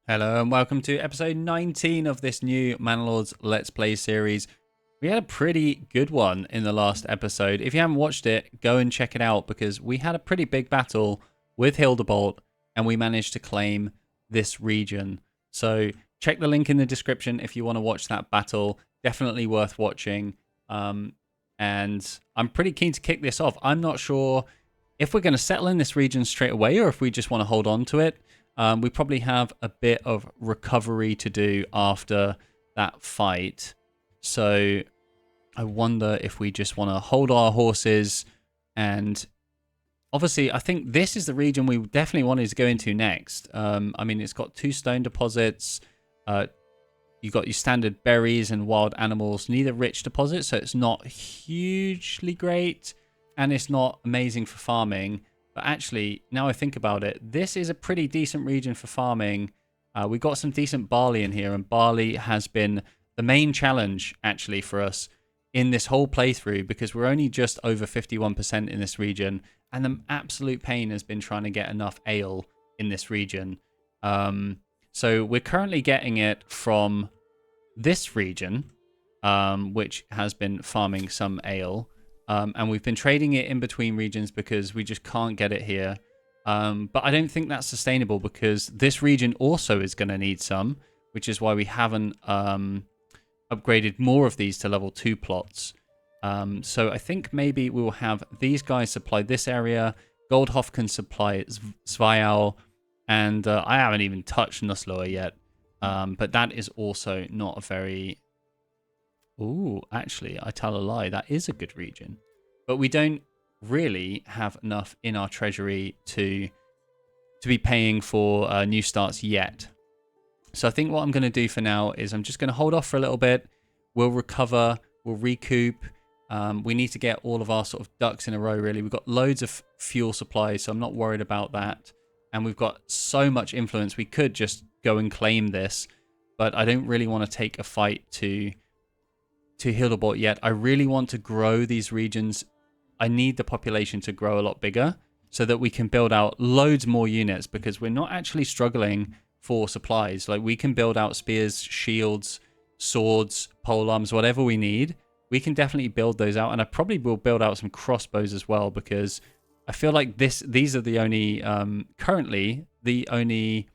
Hello and welcome to episode 19 of this new Manor Lords Let's Play series. We had a pretty good one in the last episode. If you haven't watched it, go and check it out because we had a pretty big battle with Hildebolt and we managed to claim this region. So check the link in the description if you want to watch that battle. Definitely worth watching. And I'm pretty keen to kick this off. I'm not sure if we're going to settle in this region straight away or if we just want to hold on to it. We probably have a bit of recovery to do after that fight. So I wonder if we just want to hold our horses. And obviously, I think this is the region we definitely wanted to go into next. I mean, it's got 2 stone deposits. You've got your standard berries and wild animals. Neither rich deposits, so it's not hugely great. And it's not amazing for farming. But actually, now I think about it, this is a pretty decent region for farming. We've got some decent barley in here, and barley has been the main challenge, actually, for us in this whole playthrough, because we're only just over 51% in this region, and the absolute pain has been trying to get enough ale in this region. So we're currently getting it from this region, which has been farming some ale. And we've been trading it in between regions because we just can't get it here. But I don't think that's sustainable because this region also is going to need some, which is why we haven't upgraded more of these to level 2 plots. So I think maybe we'll have these guys supply this area. Goldhof can supply Svajal. And I haven't even touched Nusloa yet. But that is also not a very... Ooh, actually, I tell a lie. That is a good region. But we don't really have enough in our treasury to be paying for new starts yet. So I think what I'm going to do for now is I'm just going to hold off for a little bit. We'll recover. We'll recoup. We need to get all of our sort of ducks in a row, really. We've got loads of fuel supplies, so I'm not worried about that. And we've got so much influence. We could just go and claim this. But I don't really want to take a fight to Hildebolt yet. I really want to grow these regions. I need the population to grow a lot bigger so that we can build out loads more units because we're not actually struggling for supplies. Like we can build out spears, shields, swords, polearms, whatever we need. We can definitely build those out, and I probably will build out some crossbows as well because I feel like these are the only currently the only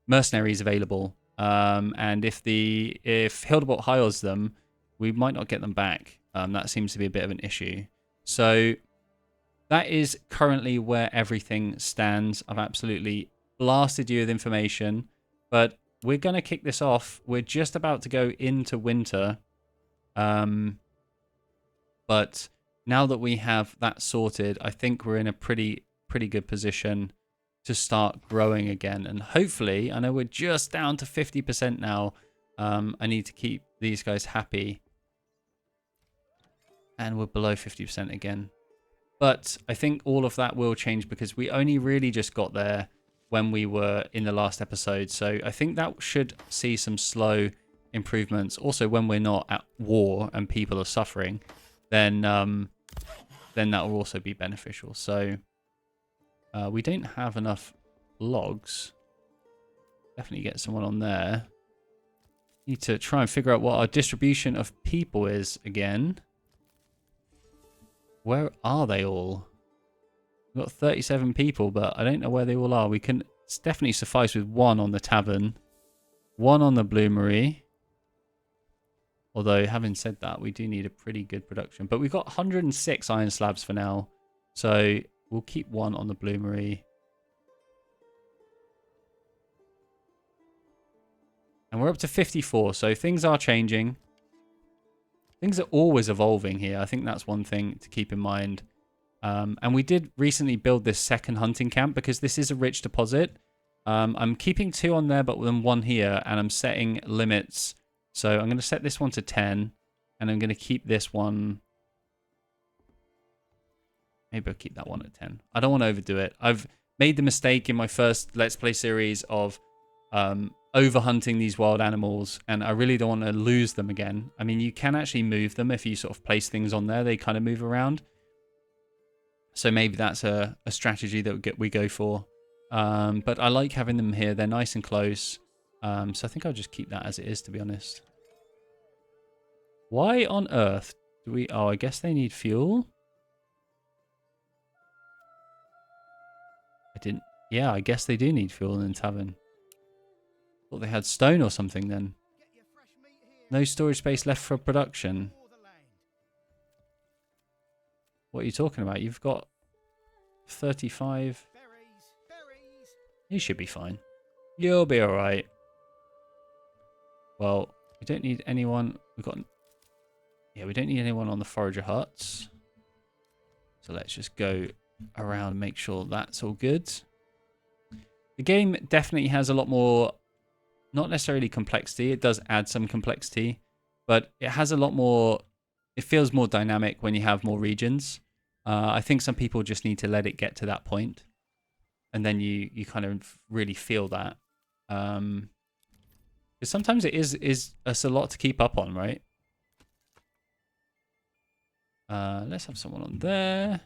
mercenaries available. And if Hildebolt hires them, we might not get them back. That seems to be a bit of an issue. So that is currently where everything stands. I've absolutely blasted you with information, but we're going to kick this off. We're just about to go into winter. But now that we have that sorted, I think we're in a pretty good position to start growing again. And hopefully, I know we're just down to 50% now. I need to keep these guys happy. And we're below 50% again. But I think all of that will change because we only really just got there when we were in the last episode. So I think that should see some slow improvements. Also, when we're not at war and people are suffering, then that will also be beneficial. So we don't have enough logs. Definitely get someone on there. Need to try and figure out what our distribution of people is again. Where are they all? We've got 37 people, but I don't know where they all are. It's definitely suffice with 1 on the tavern, 1 on the bloomery. Although, having said that, we do need a pretty good production. But we've got 106 iron slabs for now. So we'll keep 1 on the bloomery. And we're up to 54, so things are changing. Things are always evolving here. I think that's one thing to keep in mind. And we did recently build this second hunting camp because this is a rich deposit. I'm keeping 2 on there, but then 1 here. And I'm setting limits. So I'm going to set this one to 10. And I'm going to keep this one. Maybe I'll keep that one at 10. I don't want to overdo it. I've made the mistake in my first Let's Play series of overhunting these wild animals, and I really don't want to lose them again. I mean, you can actually move them if you sort of place things on there. They kind of move around. So maybe that's a strategy that we go for. But I like having them here. They're nice and close. So I think I'll just keep that as it is, to be honest. Why on earth do we... Oh, I guess they need fuel. I didn't... Yeah, I guess they do need fuel in the tavern. Thought they had stone or something then. No storage space left for production. What are you talking about? You've got 35. You should be fine. You'll be alright. Well, we don't need anyone. We've got... Yeah, we don't need anyone on the forager huts. So let's just go around and make sure that's all good. The game definitely has a lot more, not necessarily complexity. It does add some complexity, but it has a lot more, it feels more dynamic when you have more regions. I think some people just need to let it get to that point, and then you kind of really feel that. Because sometimes it's a lot to keep up on, right? Let's have someone on there.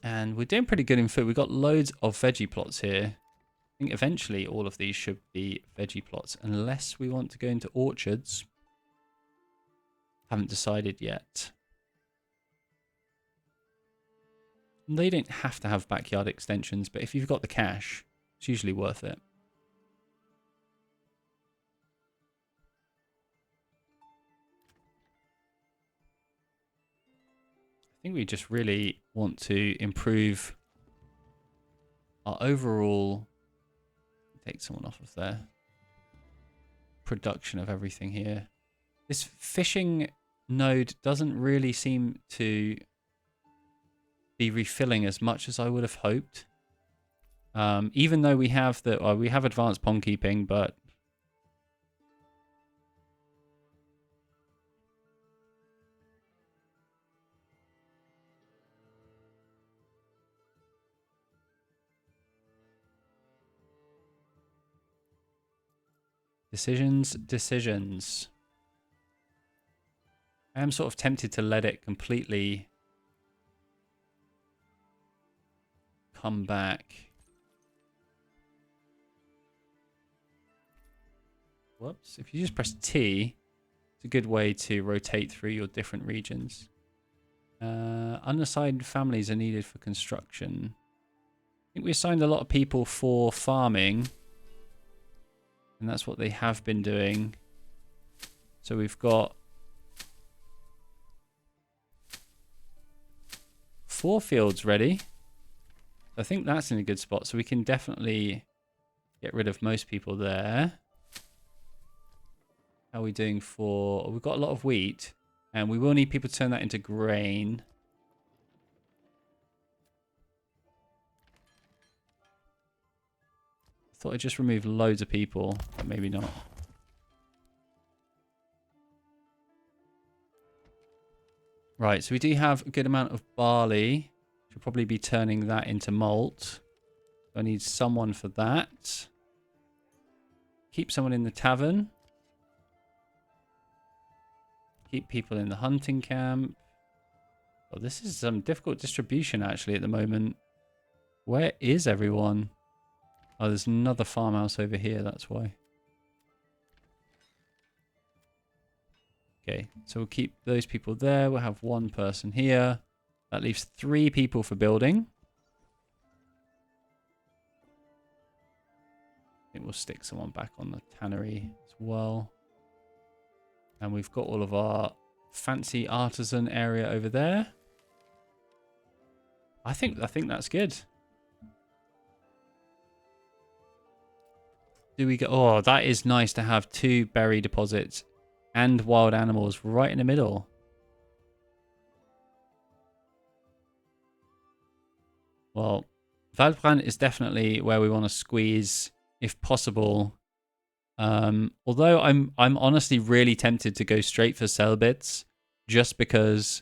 And we're doing pretty good in food. We've got loads of veggie plots here. I think eventually all of these should be veggie plots, unless we want to go into orchards. Haven't decided yet. They don't have to have backyard extensions, but if you've got the cash, it's usually worth it. I think we just really want to improve our overall... Take someone off of there. Production of everything here. This fishing node doesn't really seem to be refilling as much as I would have hoped. Even though we have we have advanced pond keeping, but decisions. I am sort of tempted to let it completely come back. Whoops. If you just press T, it's a good way to rotate through your different regions. Unassigned families are needed for construction. I think we assigned a lot of people for farming. And that's what they have been doing. So we've got 4 fields ready. I think that's in a good spot. So we can definitely get rid of most people there. How are we doing for... We've got a lot of wheat. And we will need people to turn that into grain. I thought I just removed loads of people, but maybe not. Right, so we do have a good amount of barley. Should probably be turning that into malt. I need someone for that. Keep someone in the tavern. Keep people in the hunting camp. Oh, this is some difficult distribution actually at the moment. Where is everyone? Oh, there's another farmhouse over here, that's why. Okay, so we'll keep those people there. We'll have 1 person here. That leaves 3 people for building. I think we'll stick someone back on the tannery as well. And we've got all of our fancy artisan area over there. I think that's good. Do we go? Oh, that is nice to have 2 berry deposits and wild animals right in the middle. Well, Waldbrand is definitely where we want to squeeze if possible. Although I'm honestly really tempted to go straight for Selbitz just because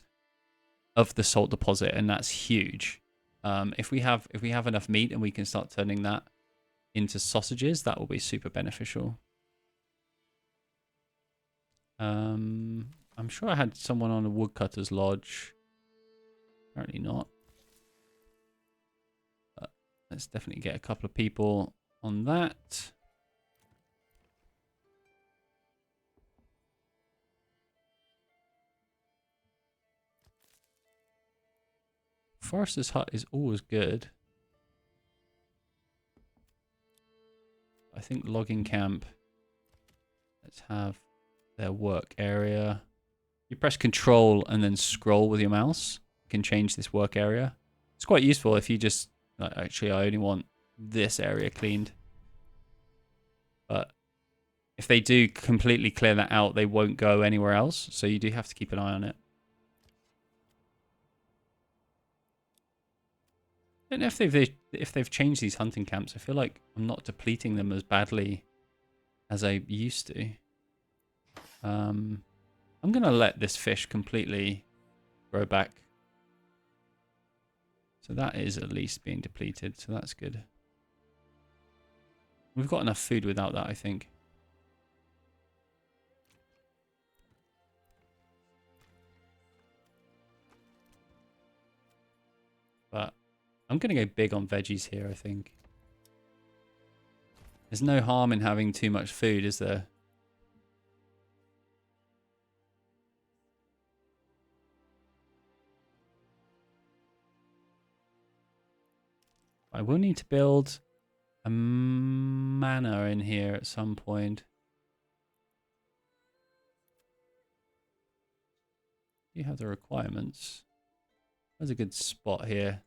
of the salt deposit, and that's huge. If we have enough meat and we can start turning that into sausages, that will be super beneficial. I'm sure I had someone on a woodcutter's lodge. Apparently not. Let's definitely get a couple of people on that. Forester's hut is always good. I think logging camp. Let's have their work area. You press control and then scroll with your mouse. You can change this work area. It's quite useful if you just, like, actually I only want this area cleaned. But if they do completely clear that out, they won't go anywhere else. So you do have to keep an eye on it. I don't know if they've changed these hunting camps. I feel like I'm not depleting them as badly as I used to. I'm going to let this fish completely grow back. So that is at least being depleted. So that's good. We've got enough food without that, I think. But I'm going to go big on veggies here, I think. There's no harm in having too much food, is there? I will need to build a manor in here at some point. Do you have the requirements? There's a good spot here.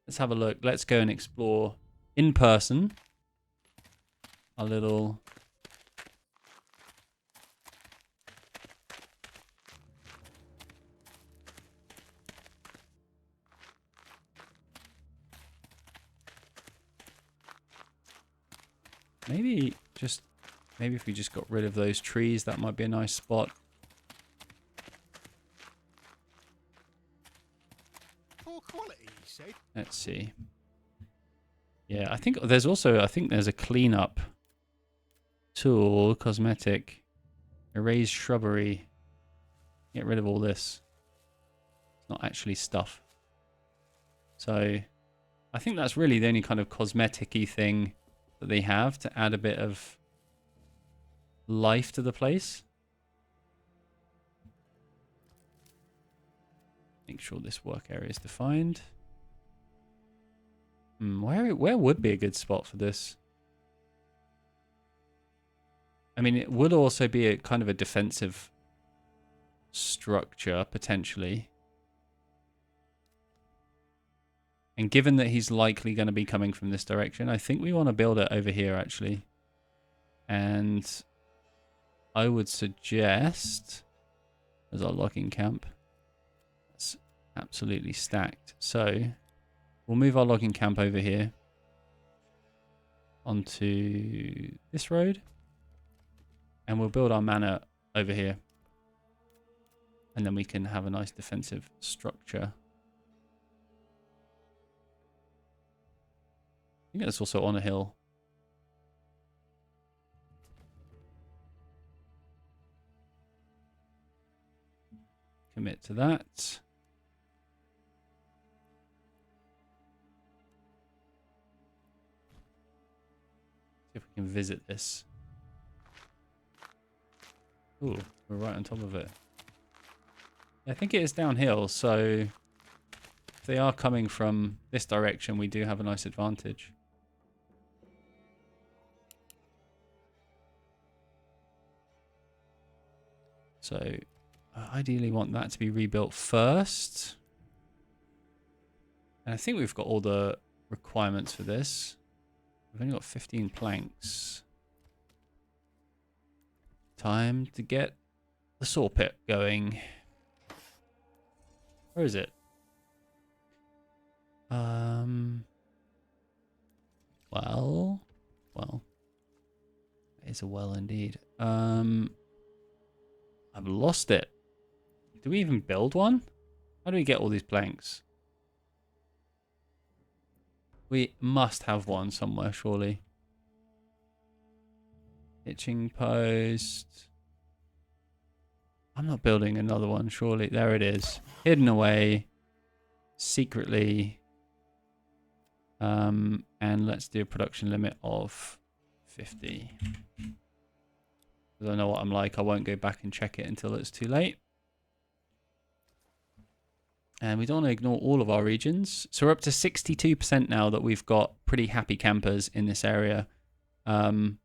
Let's have a look. Let's go and explore in person our little... Maybe if we just got rid of those trees, that might be a nice spot. Poor quality, you said. Let's see. Yeah, I think there's a cleanup tool, cosmetic, erase shrubbery. Get rid of all this. It's not actually stuff. So I think that's really the only kind of cosmetic-y thing that they have to add a bit of life to the place. Make sure this work area is defined. Where would be a good spot for this? I mean, it would also be a kind of a defensive structure, potentially. And given that he's likely going to be coming from this direction, I think we want to build it over here, actually. And I would suggest, as our logging camp, that's absolutely stacked. So we'll move our logging camp over here onto this road. And we'll build our manor over here. And then we can have a nice defensive structure. I think that's also on a hill. Commit to that. See if we can visit this. Ooh, we're right on top of it. I think it is downhill, so if they are coming from this direction, we do have a nice advantage. So I ideally want that to be rebuilt first. And I think we've got all the requirements for this. We've only got 15 planks. Time to get the saw pit going. Where is it? Well, it's a well indeed. I've lost it. Do we even build one? How do we get all these planks? We must have one somewhere, surely. Hitching post. I'm not building another one, surely. There it is. Hidden away. Secretly. And let's do a production limit of 50. Because I know what I'm like. I won't go back and check it until it's too late. And we don't want to ignore all of our regions. So we're up to 62% now that we've got pretty happy campers in this area. I'm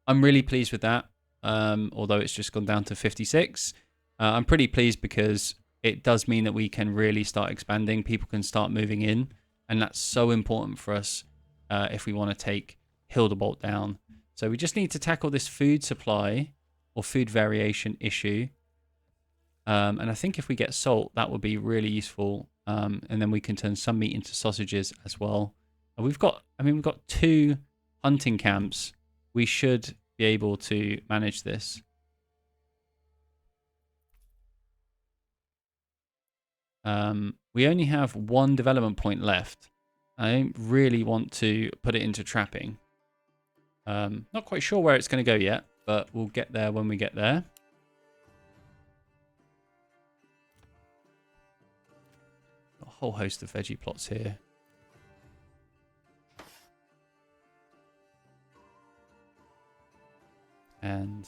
really pleased with that. Although it's just gone down to 56. I'm pretty pleased because it does mean that we can really start expanding. People can start moving in. And that's so important for us if we want to take Hildebolt down. So we just need to tackle this food supply or food variation issue. And I think if we get salt, that would be really useful. And then we can turn some meat into sausages as well. And we've got 2 hunting camps. We should be able to manage this. We only have 1 development point left. I don't really want to put it into trapping. Not quite sure where it's going to go yet, but we'll get there when we get there. A whole host of veggie plots here. And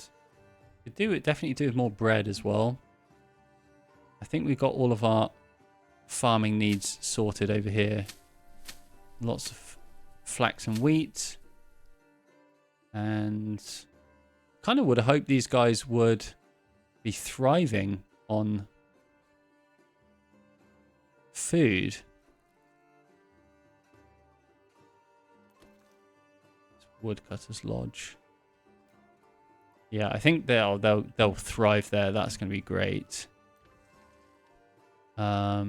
we definitely do with more bread as well. I think we've got all of our farming needs sorted over here. Lots of flax and wheat. And kind of would have hoped these guys would be thriving on food. Woodcutter's Lodge. Yeah, I think they'll thrive there. That's going to be great. How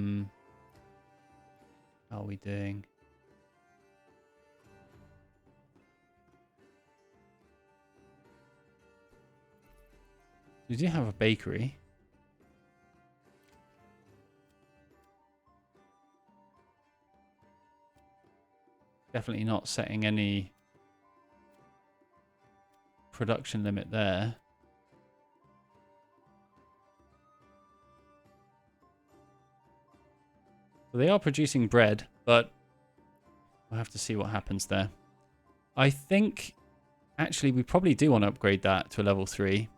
are we doing? We do have a bakery. Definitely not setting any production limit there. So they are producing bread, but we'll have to see what happens there. I think actually we probably do want to upgrade that to a level 3.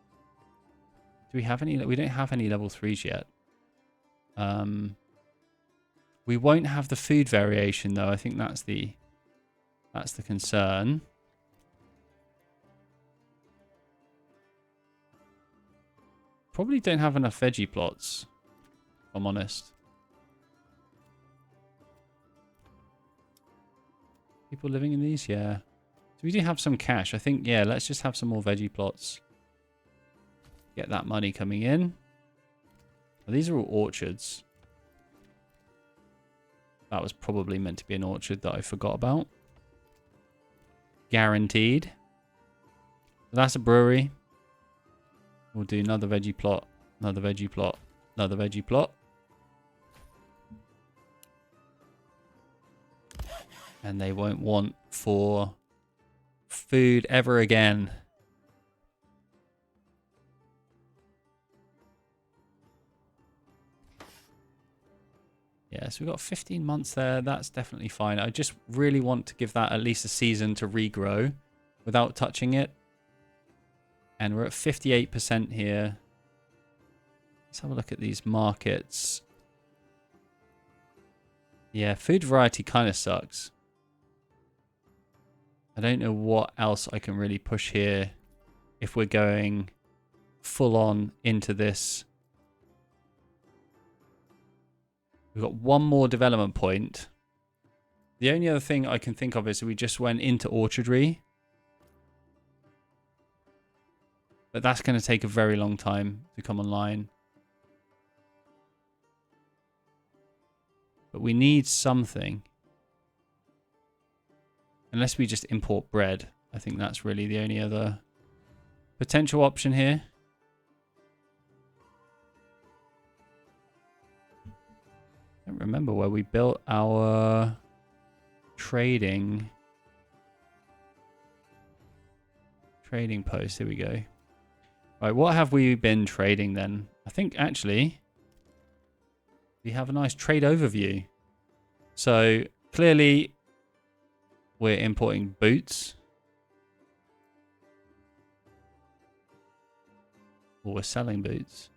Do we have any? We don't have any level 3s yet. We won't have the food variation though. I think that's the concern. Probably don't have enough veggie plots, if I'm honest. People living in these? Yeah. So we do have some cash. I think, yeah, let's just have some more veggie plots. Get that money coming in. Oh, these are all orchards. That was probably meant to be an orchard that I forgot about. Guaranteed. So that's a brewery. We'll do another veggie plot, another veggie plot, another veggie plot. And they won't want for food ever again. Yeah, so we've got 15 months there. That's definitely fine. I just really want to give that at least a season to regrow without touching it. And we're at 58% here. Let's have a look at these markets. Yeah, food variety kind of sucks. I don't know what else I can really push here if we're going full on into this. We've got 1 more development point. The only other thing I can think of is we just went into orchardry. But that's going to take a very long time to come online. But we need something. Unless we just import bread. I think that's really the only other potential option here. I don't remember where we built our trading post. Here we go. Right, what have we been trading then? I think actually we have a nice trade overview. So clearly we're importing boots. Or we're selling boots.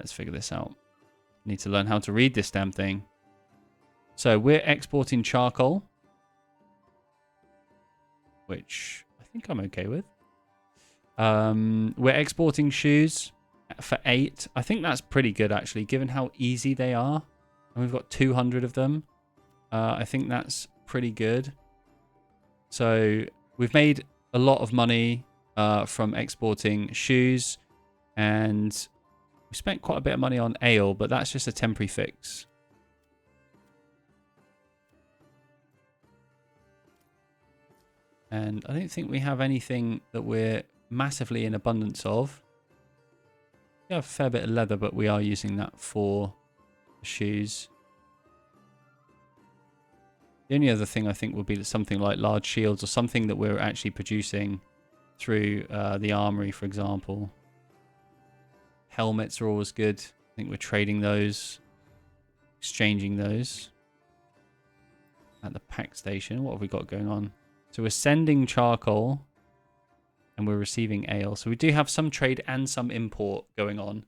Let's figure this out. Need to learn how to read this damn thing. So we're exporting charcoal, which I think I'm okay with. We're exporting shoes for 8. I think that's pretty good, actually, given how easy they are. And we've got 200 of them. I think that's pretty good. So we've made a lot of money from exporting shoes, and we spent quite a bit of money on ale, but that's just a temporary fix. And I don't think we have anything that we're massively in abundance of. We have a fair bit of leather, but we are using that for the shoes. The only other thing I think would be something like large shields or something that we're actually producing through the armory, for example. Helmets are always good. I think we're trading those, exchanging those at the pack station. What have we got going on? So we're sending charcoal and we're receiving ale. So we do have some trade and some import going on,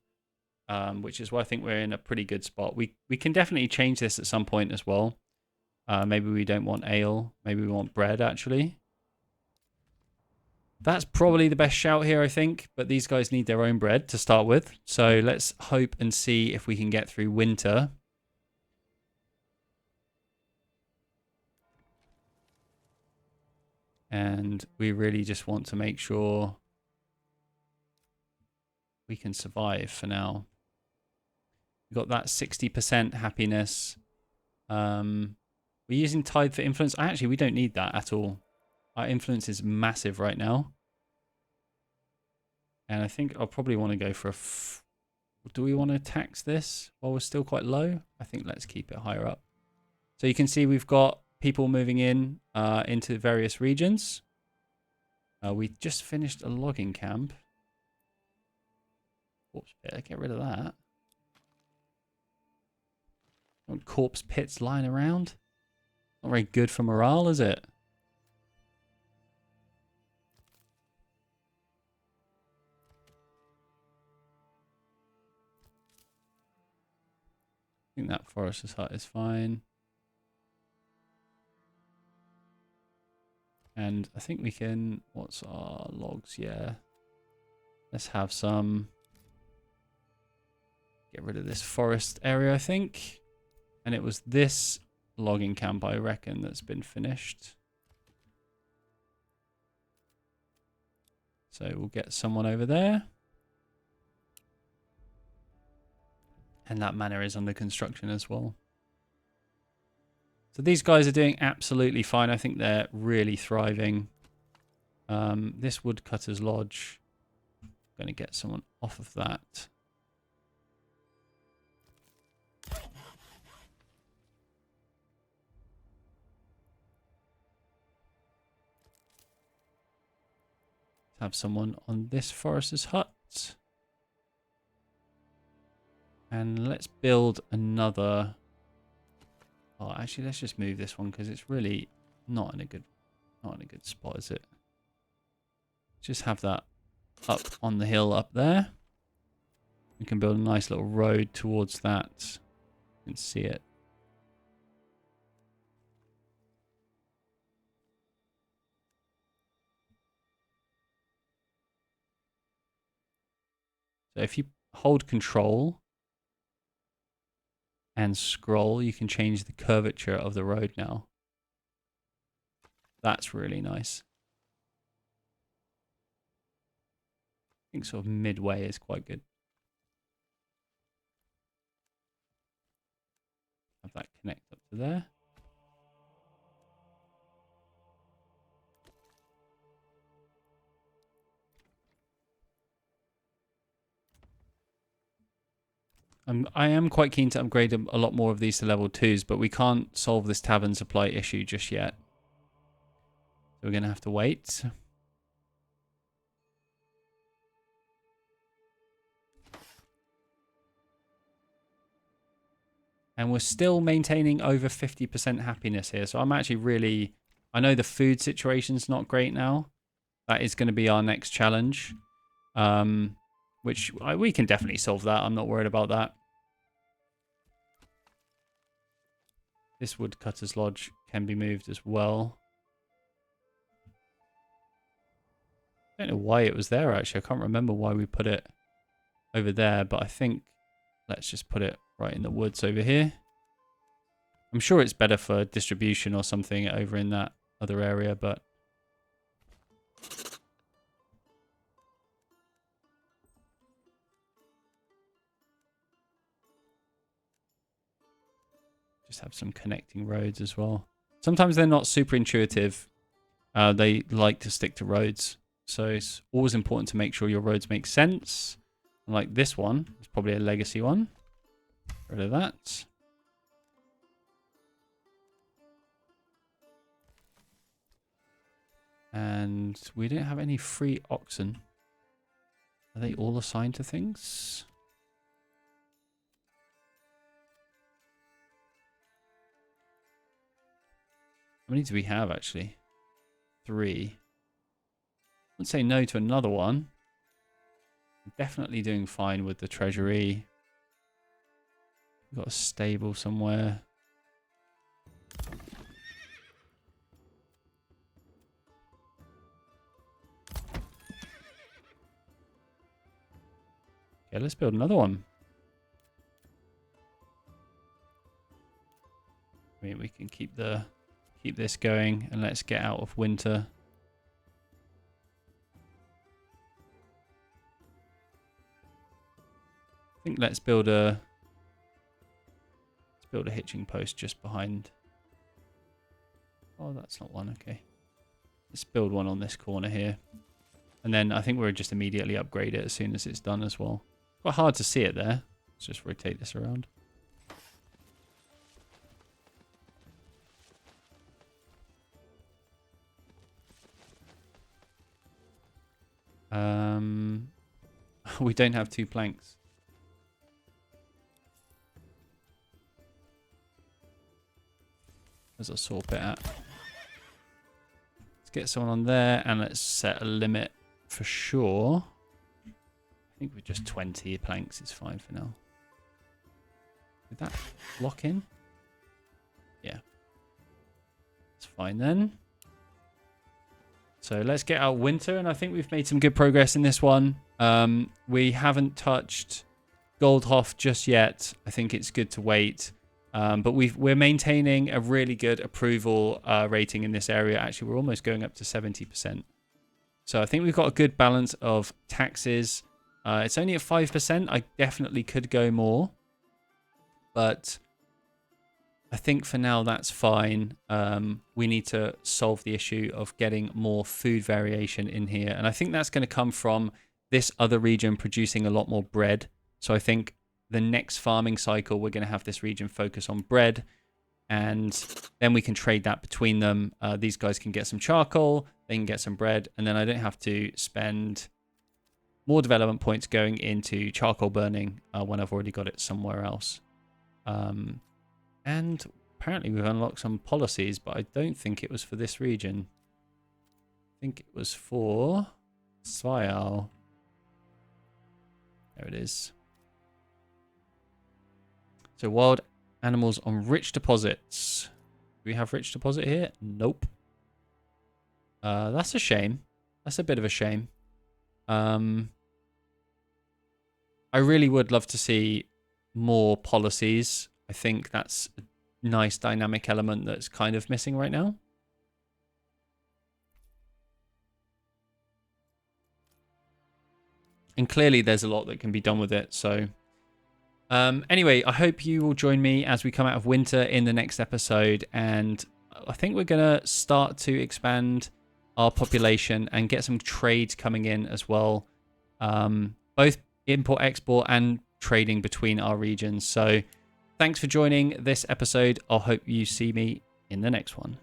which is why I think we're in a pretty good spot. We can definitely change this at some point as well. Maybe we don't want ale. Maybe we want bread, actually. That's probably the best shout here, I think. But these guys need their own bread to start with. So let's hope and see if we can get through winter. And we really just want to make sure we can survive for now. We've got that 60% happiness. We're using tide for influence. Actually, we don't need that at all. Our influence is massive right now. And I think I'll probably want to go for a... Do we want to tax this while we're still quite low? I think let's keep it higher up. So you can see we've got people moving in into various regions. We just finished a logging camp. Corpse pit, get rid of that. Corpse pits lying around. Not very good for morale, is it? I think that forester's hut is fine. And I think we can... What's our logs? Yeah. Let's have some... Get rid of this forest area, I think. And it was this logging camp, I reckon, that's been finished. So we'll get someone over there. And that manor is under construction as well. So these guys are doing absolutely fine. I think they're really thriving. This woodcutter's lodge. I'm going to get someone off of that. Have someone on this forester's hut. And let's build another... Oh, actually, let's just move this one because it's really not in a good spot, is it? Just have that up on the hill up there. We can build a nice little road towards that. You can see it. So if you hold control and scroll, you can change the curvature of the road now. That's really nice. I think sort of midway is quite good. Have that connect up to there. I am quite keen to upgrade a lot more of these to level 2s, but we can't solve this tavern supply issue just yet. So we're going to have to wait. And we're still maintaining over 50% happiness here. So I'm actually really... I know the food situation's not great now. That is going to be our next challenge. Which we can definitely solve that. I'm not worried about that. This woodcutter's lodge can be moved as well. I don't know why it was there, actually. I can't remember why we put it over there, but I think let's just put it right in the woods over here. I'm sure it's better for distribution or something over in that other area, but... just have some connecting roads as well. Sometimes they're not super intuitive. They like to stick to roads. So it's always important to make sure your roads make sense. Like this one, it's probably a legacy one. Rid of that. And we don't have any free oxen. Are they all assigned to things? How many do we have, actually? 3. Wouldn't say no to another one. Definitely doing fine with the treasury. We've got a stable somewhere. Okay, let's build another one. I mean, we can keep this going, and let's get out of winter. I think let's build a hitching post just behind. Oh, that's not one. Okay, let's build one on this corner here, and then I think we'll just immediately upgrade it as soon as it's done as well. Quite hard to see it there. Let's just rotate this around. We don't have 2 planks. There's a saw pit at. Let's get someone on there and let's set a limit for sure. I think with just 20 planks is fine for now. Did that lock in? Yeah. It's fine then. So let's get out winter, and I think we've made some good progress in this one. We haven't touched Goldhof just yet. I think it's good to wait. But we're maintaining a really good approval rating in this area. Actually, we're almost going up to 70%. So I think we've got a good balance of taxes. It's only at 5%. I definitely could go more. But I think for now that's fine. We need to solve the issue of getting more food variation in here. And I think that's going to come from this other region producing a lot more bread. So I think the next farming cycle, we're going to have this region focus on bread. And then we can trade that between them. These guys can get some charcoal. They can get some bread. And then I don't have to spend more development points going into charcoal burning when I've already got it somewhere else. And apparently we've unlocked some policies, but I don't think it was for this region. I think it was for Svial. There it is. So wild animals on rich deposits. Do we have rich deposit here? Nope. That's a shame. That's a bit of a shame. I really would love to see more policies. I think that's a nice dynamic element that's kind of missing right now. And clearly there's a lot that can be done with it. So anyway, I hope you will join me as we come out of winter in the next episode. And I think we're going to start to expand our population and get some trade coming in as well. Both import, export and trading between our regions. So thanks for joining this episode. I hope you see me in the next one.